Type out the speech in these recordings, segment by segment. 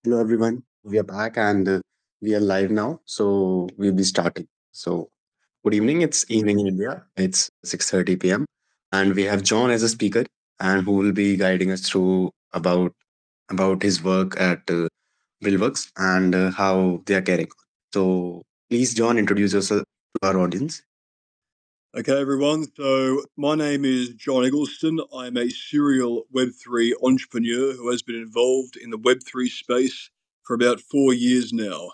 Hello, everyone. We are back and we are live now. So we'll be starting. So good evening. It's evening in India. It's 6:30 p.m. And we have John as a speaker and who will be guiding us through about his work at BrilWorks and how they are carrying on. So please, John, introduce yourself to our audience. Okay, everyone. So my name is John Eggleston. I'm a serial Web3 entrepreneur who has been involved in the Web3 space for about 4 years now.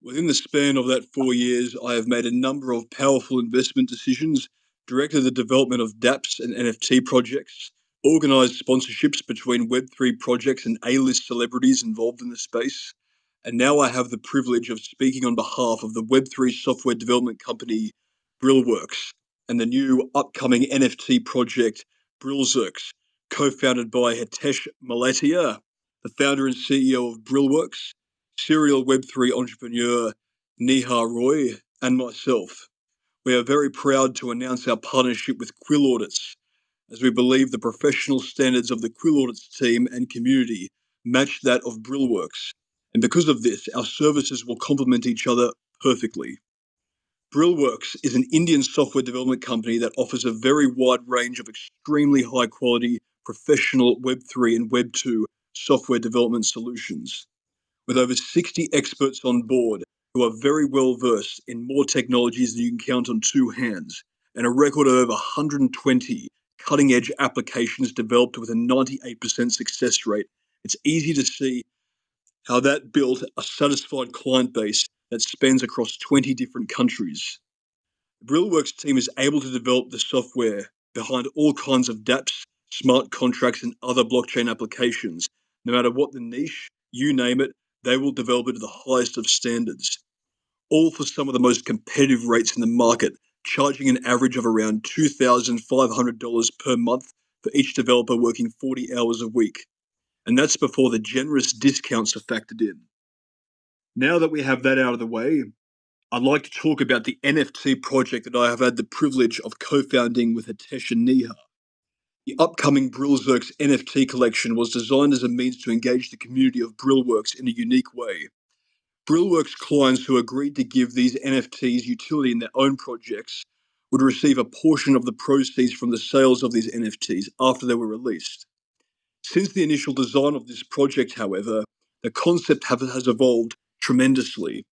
Within the span of that 4 years, I have made a number of powerful investment decisions, directed the development of dApps and NFT projects, organized sponsorships between Web3 projects and A-list celebrities involved in the space, and now I have the privilege of speaking on behalf of the Web3 software development company BrilWorks and the new upcoming NFT project BrilZerks, co-founded by Hitesh Malatia, the founder and CEO of BrilWorks, serial Web3 entrepreneur Neha Roy, and myself. We are very proud to announce our partnership with QuillAudits, as we believe the professional standards of the QuillAudits team and community match that of BrilWorks. And because of this, our services will complement each other perfectly. BrilWorks is an Indian software development company that offers a very wide range of extremely high quality professional Web3 and Web2 software development solutions. With over 60 experts on board who are very well versed in more technologies than you can count on two hands, and a record of over 120 cutting edge applications developed with a 98% success rate, it's easy to see how that built a satisfied client base that spans across 20 different countries. The BrilWorks team is able to develop the software behind all kinds of dApps, smart contracts, and other blockchain applications. No matter what the niche, you name it, they will develop it to the highest of standards. All for some of the most competitive rates in the market, charging an average of around $2,500 per month for each developer working 40 hours a week. And that's before the generous discounts are factored in. Now that we have that out of the way, I'd like to talk about the NFT project that I have had the privilege of co-founding with Hitesh and Neha. The upcoming BrilZerks NFT collection was designed as a means to engage the community of BrilWorks in a unique way. BrilWorks clients who agreed to give these NFTs utility in their own projects would receive a portion of the proceeds from the sales of these NFTs after they were released. Since the initial design of this project, however, the concept has evolved tremendously,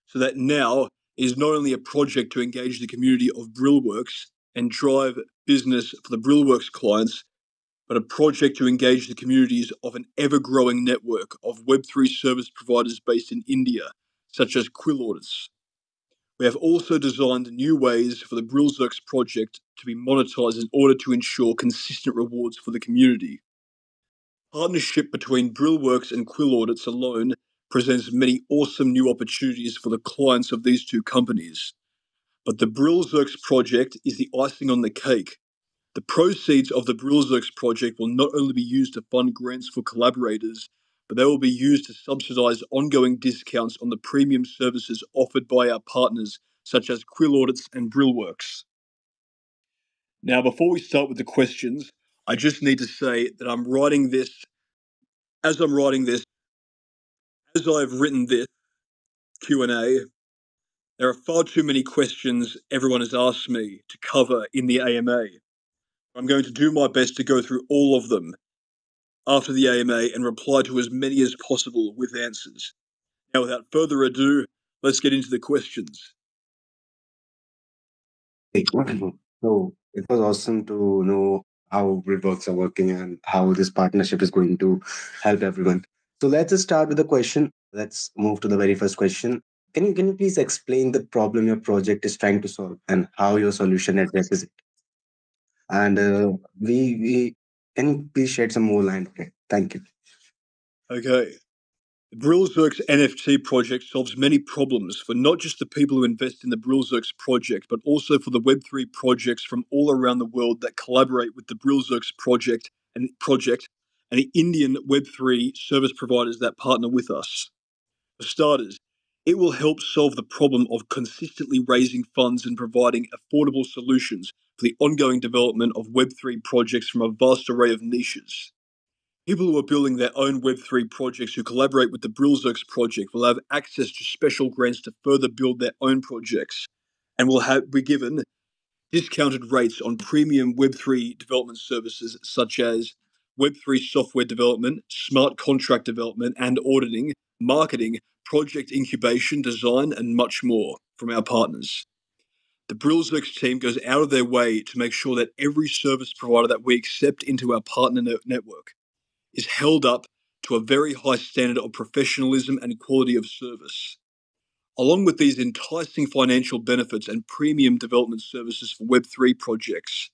so that now is not only a project to engage the community of BrilWorks and drive business for the BrilWorks clients, but a project to engage the communities of an ever-growing network of Web3 service providers based in India, such as QuillAudits. We have also designed new ways for the BrilZerks project to be monetized in order to ensure consistent rewards for the community. Partnership between BrilWorks and QuillAudits alone presents many awesome new opportunities for the clients of these two companies. But the BrilZerks project is the icing on the cake. The proceeds of the BrilZerks project will not only be used to fund grants for collaborators, but they will be used to subsidize ongoing discounts on the premium services offered by our partners, such as QuillAudits and BrilWorks. Now, before we start with the questions, I just need to say that I'm writing this, as I've written this Q&A, there are far too many questions everyone has asked me to cover in the AMA. I'm going to do my best to go through all of them after the AMA and reply to as many as possible with answers. Now, without further ado, let's get into the questions. So it was awesome to know how BrilWorks are working and how this partnership is going to help everyone. So let's just start with the question. Let's move to the very first question. Can you please explain the problem your project is trying to solve and how your solution addresses it? And we can you please shed some more light on it? Thank you. Okay. The BrilZerks NFT project solves many problems for not just the people who invest in the BrilZerks project, but also for the Web3 projects from all around the world that collaborate with the BrilZerks project and the Indian Web3 service providers that partner with us. For starters, it will help solve the problem of consistently raising funds and providing affordable solutions for the ongoing development of Web3 projects from a vast array of niches. People who are building their own Web3 projects who collaborate with the BrilWorks project will have access to special grants to further build their own projects and will be given discounted rates on premium Web3 development services such as Web3 software development, smart contract development and auditing, marketing, project incubation, design, and much more from our partners. The BrilWorks team goes out of their way to make sure that every service provider that we accept into our partner network is held up to a very high standard of professionalism and quality of service. Along with these enticing financial benefits and premium development services for Web3 projects,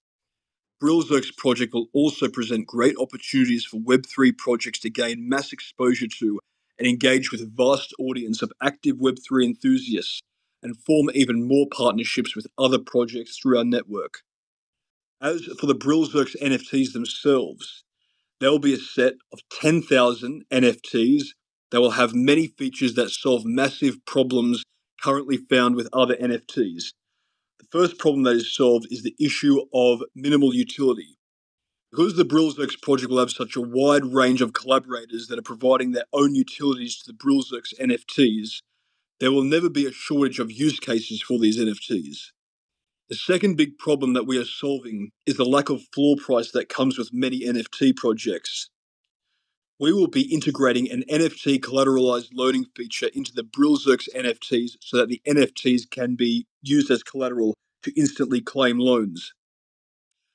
BrilWorks project will also present great opportunities for Web3 projects to gain mass exposure to and engage with a vast audience of active Web3 enthusiasts and form even more partnerships with other projects through our network. As for the BrilWorks NFTs themselves, there will be a set of 10,000 NFTs that will have many features that solve massive problems currently found with other NFTs. The first problem that is solved is the issue of minimal utility. Because the BrilWorks project will have such a wide range of collaborators that are providing their own utilities to the BrilWorks NFTs, there will never be a shortage of use cases for these NFTs. The second big problem that we are solving is the lack of floor price that comes with many NFT projects. We will be integrating an NFT collateralized loading feature into the BrilWorks NFTs so that the NFTs can be used as collateral to instantly claim loans.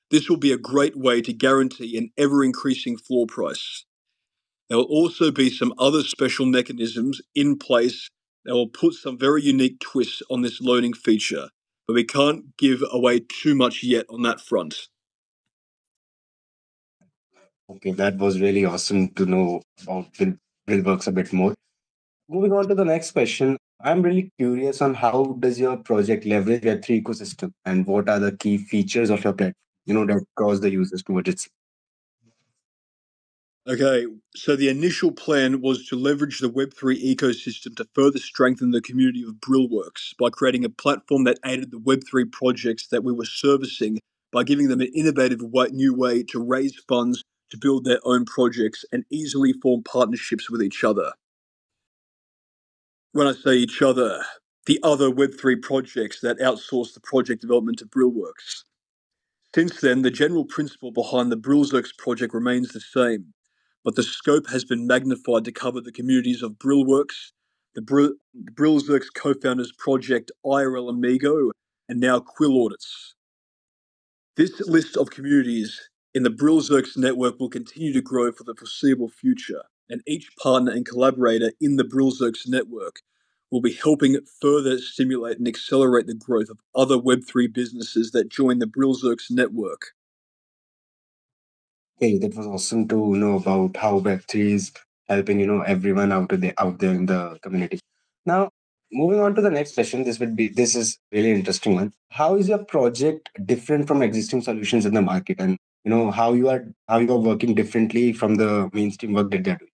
This will be a great way to guarantee an ever-increasing floor price. There will also be some other special mechanisms in place that will put some very unique twists on this loading feature, but we can't give away too much yet on that front. Okay, that was really awesome to know about BrilWorks a bit more. Moving on to the next question, I'm really curious on how does your project leverage Web3 ecosystem and what are the key features of your platform, that draws the users towards it. Okay, so the initial plan was to leverage the Web3 ecosystem to further strengthen the community of BrilWorks by creating a platform that aided the Web3 projects that we were servicing by giving them an innovative new way to raise funds to build their own projects and easily form partnerships with each other. When I say each other, the other Web3 projects that outsource the project development to BrilWorks. Since then, the general principle behind the BrilWorks project remains the same, but the scope has been magnified to cover the communities of BrilWorks, the BrilWorks co-founders project IRL Amigo, and now QuillAudits. This list of communities in the BrilWorks network will continue to grow for the foreseeable future, and each partner and collaborator in the BrilWorks network will be helping further stimulate and accelerate the growth of other Web3 businesses that join the BrilWorks network. Okay, that was awesome to know about how Web3 is helping, everyone out there in the community. Now, moving on to the next question, this is really interesting one. How is your project different from existing solutions in the market, and how you are working differently from the mainstream work that they're doing?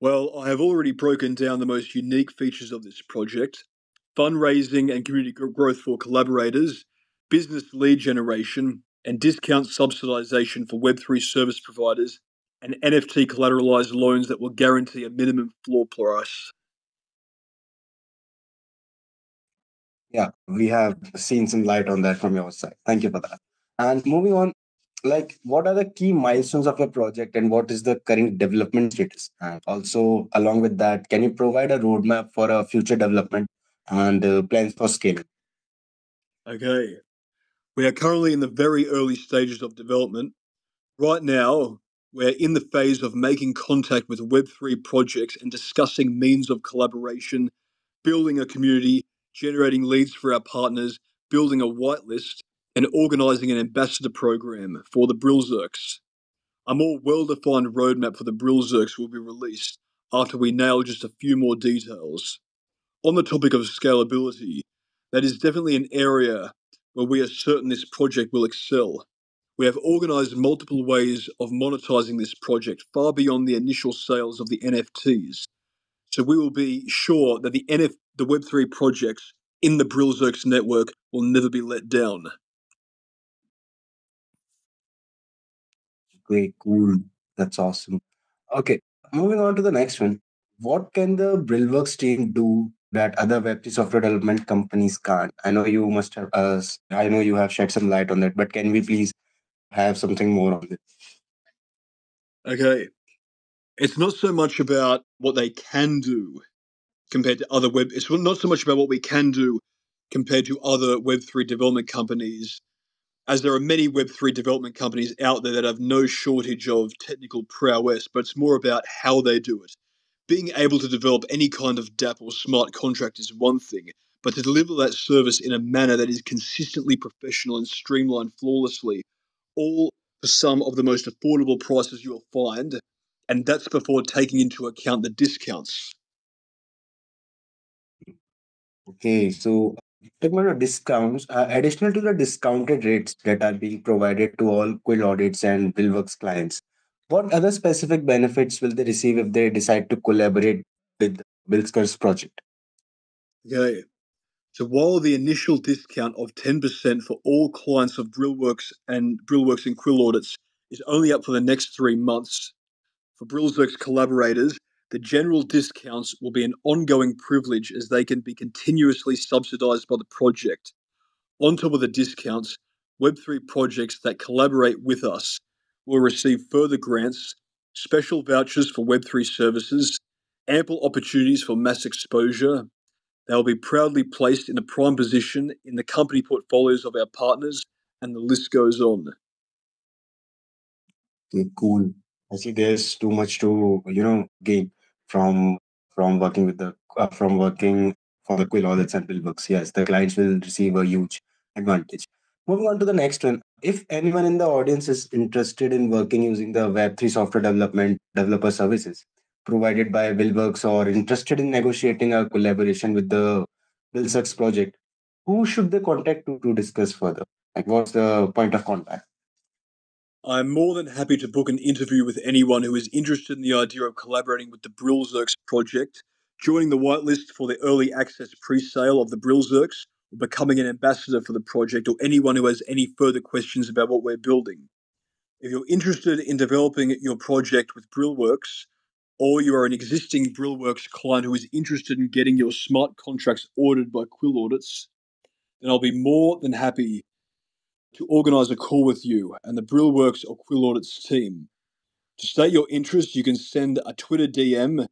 Well, I have already broken down the most unique features of this project: fundraising and community growth for collaborators, business lead generation, and discount subsidization for Web3 service providers, and NFT collateralized loans that will guarantee a minimum floor price. Yeah, we have seen some light on that from your side. Thank you for that. And moving on, like, what are the key milestones of your project and what is the current development status? And also, along with that, can you provide a roadmap for a future development and plans for scaling? Okay, we are currently in the very early stages of development. Right now, we're in the phase of making contact with Web3 projects and discussing means of collaboration, building a community, generating leads for our partners, building a whitelist, and organizing an ambassador program for the BrilWorks. A more well-defined roadmap for the BrilWorks will be released after we nail just a few more details. On the topic of scalability, that is definitely an area where we are certain this project will excel. We have organized multiple ways of monetizing this project far beyond the initial sales of the NFTs. So we will be sure that the Web3 projects in the BrilWorks network will never be let down. Great, cool. That's awesome. Okay, moving on to the next one. What can the BrilWorks team do that other Web3 software development companies can't? I know you must have, I know you have shed some light on that, but can we please have something more on this? Okay. It's not so much about what they can do compared to other web. It's not so much about what we can do compared to other Web3 development companies, as there are many Web3 development companies out there that have no shortage of technical prowess, but it's more about how they do it. Being able to develop any kind of DApp or smart contract is one thing, but to deliver that service in a manner that is consistently professional and streamlined flawlessly, all for some of the most affordable prices you'll find, and that's before taking into account the discounts. Okay, so talking about the discounts, additional to the discounted rates that are being provided to all QuillAudits and BillWorks clients, what other specific benefits will they receive if they decide to collaborate with Billsker's project? Okay. So while the initial discount of 10% for all clients of BrilWorks and QuillAudits is only up for the next 3 months, for BrilWorks collaborators, the general discounts will be an ongoing privilege as they can be continuously subsidized by the project. On top of the discounts, Web3 projects that collaborate with us will receive further grants, special vouchers for Web3 services, ample opportunities for mass exposure. They will be proudly placed in a prime position in the company portfolios of our partners, and the list goes on. Okay, cool. I see there's too much to gain from working with the from working for the Quill audits and bill books. Yes, the clients will receive a huge advantage. Moving on to the next one. If anyone in the audience is interested in working using the Web3 software development developer services provided by BillWorks or interested in negotiating a collaboration with the BillSucks project, who should they contact to discuss further? Like, what's the point of contact? I'm more than happy to book an interview with anyone who is interested in the idea of collaborating with the BrilWorks project, joining the whitelist for the early access pre-sale of the BrilWorks, or becoming an ambassador for the project, or anyone who has any further questions about what we're building. If you're interested in developing your project with BrilWorks, or you are an existing BrilWorks client who is interested in getting your smart contracts audited by QuillAudits, then I'll be more than happy to organise a call with you and the BrilWorks or QuillAudits team. To state your interest, you can send a Twitter DM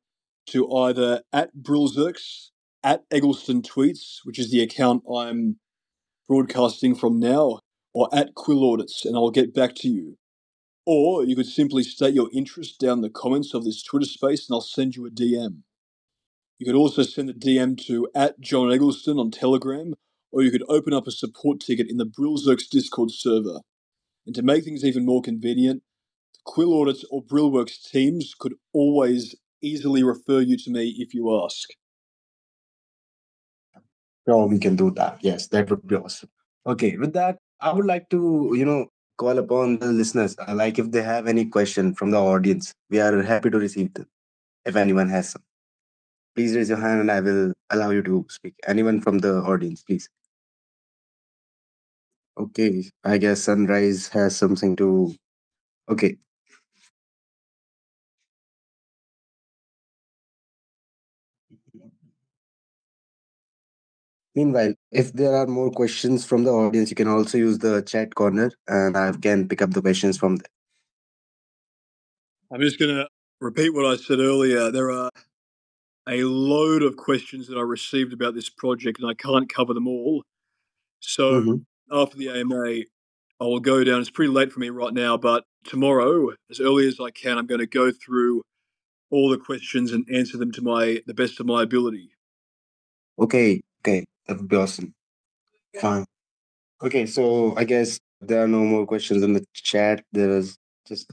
to either at BrilWorks, at Eggleston Tweets, which is the account I'm broadcasting from now, or at QuillAudits, and I'll get back to you. Or you could simply state your interest down in the comments of this Twitter space and I'll send you a DM. You could also send a DM to at John Eggleston on Telegram, or you could open up a support ticket in the BrilWorks Discord server. And to make things even more convenient, QuillAudits or BrilWorks teams could always easily refer you to me if you ask. Sure, we can do that. Yes, that would be awesome. Okay, with that, I would like to, call upon the listeners. Like if they have any question from the audience, we are happy to receive them. If anyone has some, please raise your hand and I will allow you to speak. Anyone from the audience, please. Okay, I guess Sunrise has something to. Okay, meanwhile, if there are more questions from the audience, you can also use the chat corner and I can pick up the questions from there. I'm just going to repeat what I said earlier. There are a load of questions that I received about this project, and I can't cover them all. So Mm-hmm. after the AMA, I will go down. It's pretty late for me right now, but tomorrow, as early as I can, I'm going to go through all the questions and answer them to the best of my ability. Okay, okay, that would be awesome. Fine. Okay, so I guess there are no more questions in the chat. There is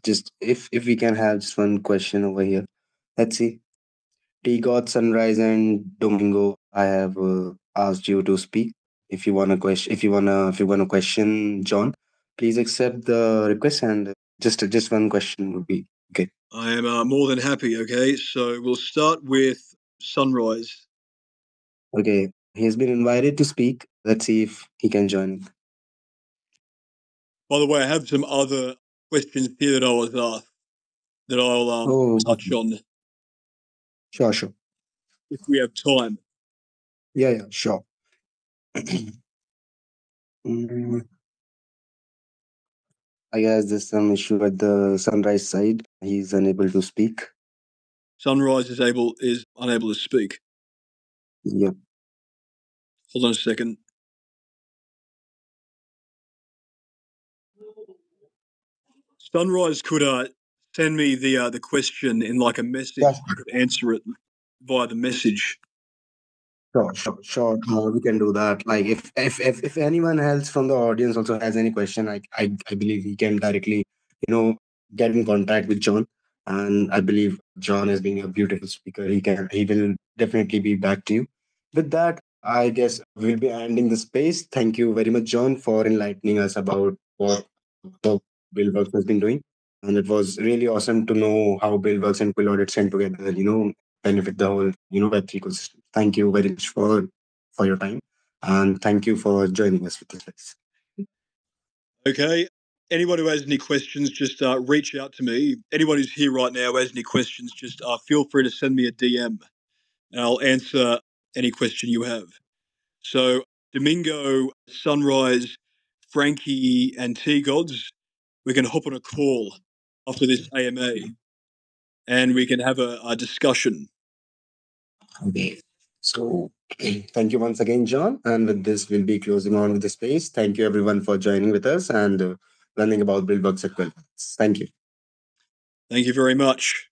just if we can have just one question over here. Let's see. T God, Sunrise, and Domingo. I have asked you to speak. If you wanna question, if you wanna question John, please accept the request and just one question would be okay. I am more than happy. Okay, so we'll start with Sunrise. Okay, he's been invited to speak. Let's see if he can join. By the way, I have some other questions here that I was asked. that I'll Oh, touch on sure, sure. if we have time. Yeah, yeah, sure. Mm, I guess there's some issue at the Sunrise side. He's unable to speak. Sunrise is unable to speak. Yep. Hold on a second. Sunrise could send me the question in like a message. Yes. I could answer it via the message. Sure, sure, sure. We can do that. Like, if anyone else from the audience also has any question, I believe he can directly, you know, get in contact with John. And I believe John, as being a beautiful speaker, he will definitely be back to you. With that, I guess we'll be ending the space. Thank you very much, John, for enlightening us about what BrilWorks has been doing. And it was really awesome to know how BrilWorks and QuillAudits came together, benefit the whole, Web3 ecosystem. Thank you very much for your time. And thank you for joining us with this. Okay. Anyone who has any questions, just reach out to me. Anyone who's here right now who has any questions, just feel free to send me a DM and I'll answer any question you have. So, Domingo, Sunrise, Frankie, and T Gods, we can hop on a call after this AMA and we can have a discussion. Okay. So thank you once again, John. And with this, we'll be closing on with the space. Thank you everyone for joining with us and learning about BrilWorks at 12. Thank you. Thank you very much.